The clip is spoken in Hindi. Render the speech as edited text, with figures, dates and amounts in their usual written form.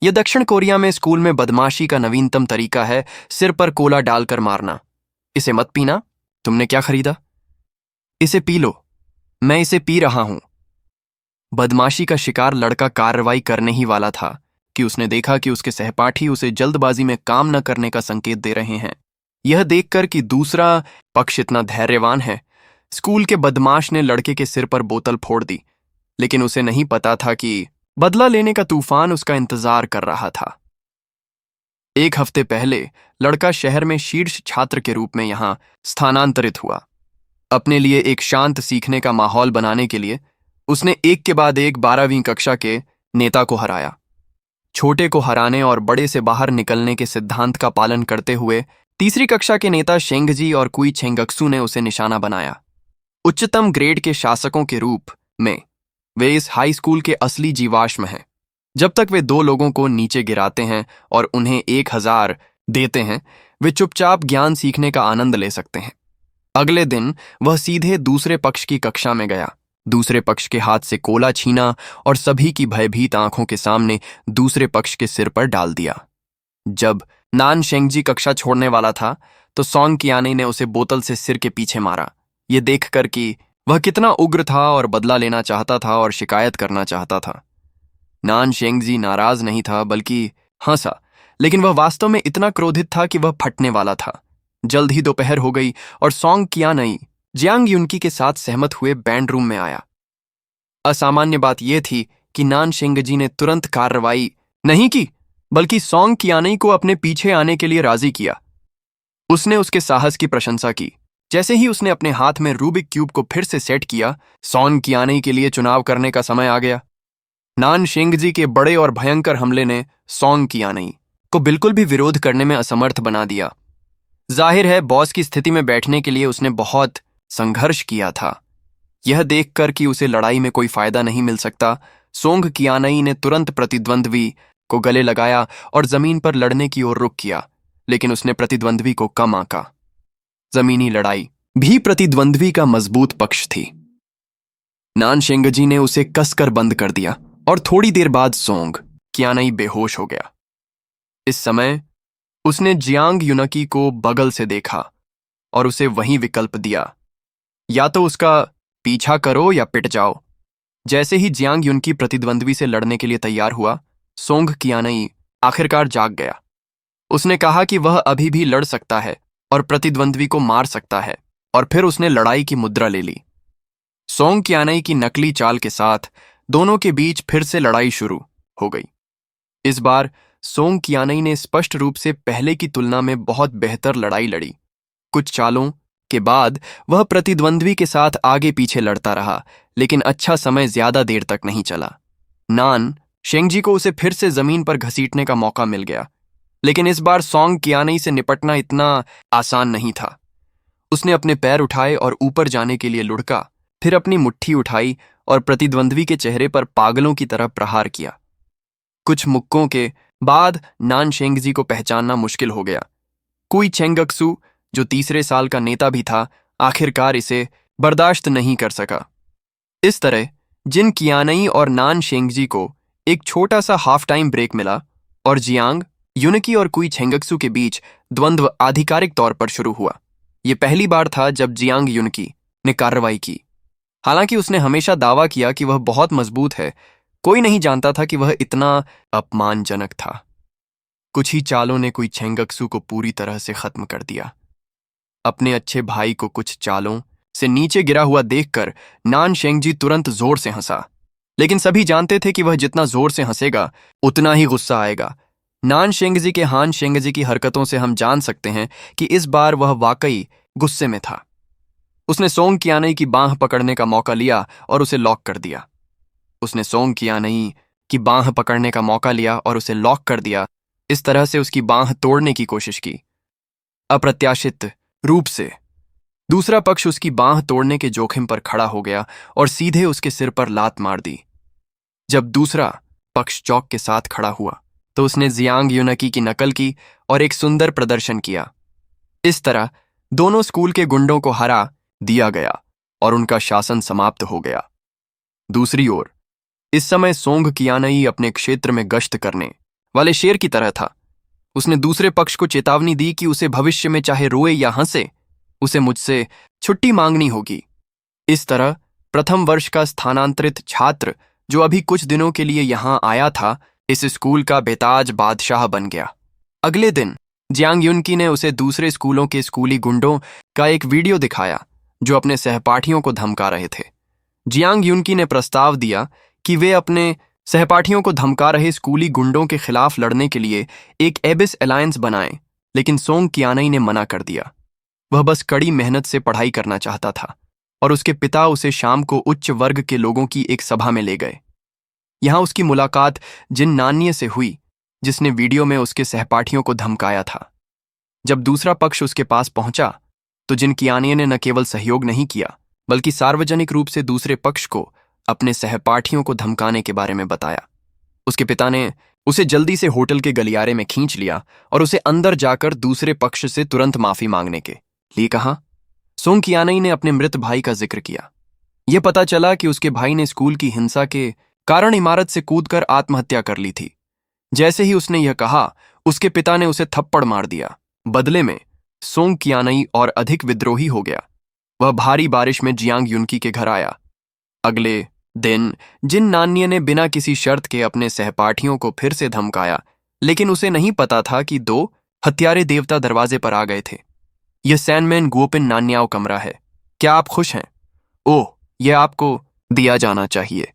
यह दक्षिण कोरिया में स्कूल में बदमाशी का नवीनतम तरीका है, सिर पर कोला डालकर मारना। इसे मत पीना। तुमने क्या खरीदा? इसे पी लो। मैं इसे पी रहा हूं। बदमाशी का शिकार लड़का कार्रवाई करने ही वाला था कि उसने देखा कि उसके सहपाठी उसे जल्दबाजी में काम न करने का संकेत दे रहे हैं। यह देखकर कि दूसरा पक्ष इतना धैर्यवान है, स्कूल के बदमाश ने लड़के के सिर पर बोतल फोड़ दी, लेकिन उसे नहीं पता था कि बदला लेने का तूफान उसका इंतजार कर रहा था। एक हफ्ते पहले लड़का शहर में शीर्ष छात्र के रूप में यहां स्थानांतरित हुआ। अपने लिए एक शांत सीखने का माहौल बनाने के लिए उसने एक के बाद एक 12वीं कक्षा के नेता को हराया। छोटे को हराने और बड़े से बाहर निकलने के सिद्धांत का पालन करते हुए तीसरी कक्षा के नेता शेंगजी और कुई छेंगक्सू ने उसे निशाना बनाया। उच्चतम ग्रेड के शासकों के रूप में वे इस हाई स्कूल के असली जीवाश्म हैं। जब तक वे दो लोगों को नीचे गिराते हैं और उन्हें 1000 देते हैं, वे चुपचाप ज्ञान सीखने का आनंद ले सकते हैं। अगले दिन वह सीधे दूसरे पक्ष की कक्षा में गया, दूसरे पक्ष के हाथ से कोला छीना और सभी की भयभीत आंखों के सामने दूसरे पक्ष के सिर पर डाल दिया। जब नान शेंगजी कक्षा छोड़ने वाला था तो सोंग कियानी ने उसे बोतल से सिर के पीछे मारा। ये देखकर कि वह कितना उग्र था और बदला लेना चाहता था और शिकायत करना चाहता था। नान शेंगजी नाराज नहीं था बल्कि हंसा, लेकिन वह वास्तव में इतना क्रोधित था कि वह फटने वाला था। जल्द ही दोपहर हो गई और सोंग कियानी जियांग युनकी के साथ सहमत हुए बैंड रूम में आया। असामान्य बात यह थी कि नान शेंगजी ने तुरंत कार्रवाई नहीं की, बल्कि सोंग कियानी को अपने पीछे आने के लिए राजी किया। उसने उसके साहस की प्रशंसा की। जैसे ही उसने अपने हाथ में रूबिक क्यूब को फिर से सेट किया, सोंग कियानी के लिए चुनाव करने का समय आ गया। नान शेंगजी के बड़े और भयंकर हमले ने सोंग कियानी को बिल्कुल भी विरोध करने में असमर्थ बना दिया। जाहिर है, बॉस की स्थिति में बैठने के लिए उसने बहुत संघर्ष किया था। यह देखकर कि उसे लड़ाई में कोई फायदा नहीं मिल सकता, सोंग कियानी ने तुरंत प्रतिद्वंद्वी को गले लगाया और जमीन पर लड़ने की ओर रुख किया, लेकिन उसने प्रतिद्वंद्वी को कम आंका। जमीनी लड़ाई भी प्रतिद्वंद्वी का मजबूत पक्ष थी। नान शेंगजी ने उसे कसकर बंद कर दिया और थोड़ी देर बाद सोंग कियानी बेहोश हो गया। इस समय उसने जियांग युनकी को बगल से देखा और उसे वही विकल्प दिया, या तो उसका पीछा करो या पिट जाओ। जैसे ही जियांग युनकी प्रतिद्वंद्वी से लड़ने के लिए तैयार हुआ, सोंग कियानी आखिरकार जाग गया। उसने कहा कि वह अभी भी लड़ सकता है और प्रतिद्वंद्वी को मार सकता है, और फिर उसने लड़ाई की मुद्रा ले ली। सोंग कियानी की नकली चाल के साथ दोनों के बीच फिर से लड़ाई शुरू हो गई। इस बार सोंग कियानी ने स्पष्ट रूप से पहले की तुलना में बहुत बेहतर लड़ाई लड़ी। कुछ चालों के बाद वह प्रतिद्वंद्वी के साथ आगे पीछे लड़ता रहा, लेकिन अच्छा समय ज्यादा देर तक नहीं चला। नान शेंगजी को उसे फिर से जमीन पर घसीटने का मौका मिल गया, लेकिन इस बार सोंग कियानी से निपटना इतना आसान नहीं था। उसने अपने पैर उठाए और ऊपर जाने के लिए लुढ़का, फिर अपनी मुट्ठी उठाई और प्रतिद्वंद्वी के चेहरे पर पागलों की तरह प्रहार किया। कुछ मुक्कों के बाद नान शेंगजी को पहचानना मुश्किल हो गया। कुई छेंगक्सू, जो तीसरे साल का नेता भी था, आखिरकार इसे बर्दाश्त नहीं कर सका। इस तरह जिन कियानी और नान शेंगजी को एक छोटा सा हाफ टाइम ब्रेक मिला और जियांग युनकी और कुई छेंगक्सू के बीच द्वंद्व आधिकारिक तौर पर शुरू हुआ। यह पहली बार था जब जियांग युनकी ने कार्रवाई की। हालांकि उसने हमेशा दावा किया कि वह बहुत मजबूत है, कोई नहीं जानता था कि वह इतना अपमानजनक था। कुछ ही चालों ने कुई छेंगक्सू को पूरी तरह से खत्म कर दिया। अपने अच्छे भाई को कुछ चालों से नीचे गिरा हुआ देखकर नान शेंगजी तुरंत जोर से हंसा, लेकिन सभी जानते थे कि वह जितना जोर से हंसेगा उतना ही गुस्सा आएगा। नान शेंगजी के हान शेंगजी की हरकतों से हम जान सकते हैं कि इस बार वह वाकई गुस्से में था। उसने सोंग कियानी की बांह पकड़ने का मौका लिया और उसे लॉक कर दिया। इस तरह से उसकी बांह तोड़ने की कोशिश की। अप्रत्याशित रूप से दूसरा पक्ष उसकी बांह तोड़ने के जोखिम पर खड़ा हो गया और सीधे उसके सिर पर लात मार दी। जब दूसरा पक्ष चौक के साथ खड़ा हुआ तो उसने जियांग युनकी की नकल की और एक सुंदर प्रदर्शन किया। इस तरह दोनों स्कूल के गुंडों को हरा दिया गया और उनका शासन समाप्त हो गया। दूसरी ओर इस समय सोंग कियानी अपने क्षेत्र में गश्त करने वाले शेर की तरह था। उसने दूसरे पक्ष को चेतावनी दी कि उसे भविष्य में चाहे रोए या हंसे, उसे मुझसे छुट्टी मांगनी होगी। इस तरह प्रथम वर्ष का स्थानांतरित छात्र जो अभी कुछ दिनों के लिए यहां आया था, इस स्कूल का बेताज बादशाह बन गया। अगले दिन जियांग युनकी ने उसे दूसरे स्कूलों के स्कूली गुंडों का एक वीडियो दिखाया जो अपने सहपाठियों को धमका रहे थे। जियांग युनकी ने प्रस्ताव दिया कि वे अपने सहपाठियों को धमका रहे स्कूली गुंडों के खिलाफ लड़ने के लिए एक एबिस अलायंस बनाएं, लेकिन सोंग कियानई ने मना कर दिया। वह बस कड़ी मेहनत से पढ़ाई करना चाहता था और उसके पिता उसे शाम को उच्च वर्ग के लोगों की एक सभा में ले गए। यहां उसकी मुलाकात जिन नान्य से हुई जिसने वीडियो में उसके सहपाठियों को धमकाया था। जब दूसरा पक्ष उसके पास पहुंचा तो जिन कियानिया ने न केवल सहयोग नहीं किया बल्कि सार्वजनिक रूप से दूसरे पक्ष को अपने सहपाठियों को धमकाने के बारे में बताया। उसके पिता ने उसे जल्दी से होटल के गलियारे में खींच लिया और उसे अंदर जाकर दूसरे पक्ष से तुरंत माफी मांगने के लिए कहा। सोंग कियानई ने अपने मृत भाई का जिक्र किया। यह पता चला कि उसके भाई ने स्कूल की हिंसा के कारण इमारत से कूदकर आत्महत्या कर ली थी। जैसे ही उसने यह कहा, उसके पिता ने उसे थप्पड़ मार दिया। बदले में सोंग कियानई और अधिक विद्रोही हो गया। वह भारी बारिश में जियांग युनकी के घर आया। अगले दिन जिन नान्य ने बिना किसी शर्त के अपने सहपाठियों को फिर से धमकाया, लेकिन उसे नहीं पता था कि दो हत्यारे देवता दरवाजे पर आ गए थे। यह सैनमैन गुओपिन नान्याओ कमरा है। क्या आप खुश हैं? ओह, यह आपको दिया जाना चाहिए।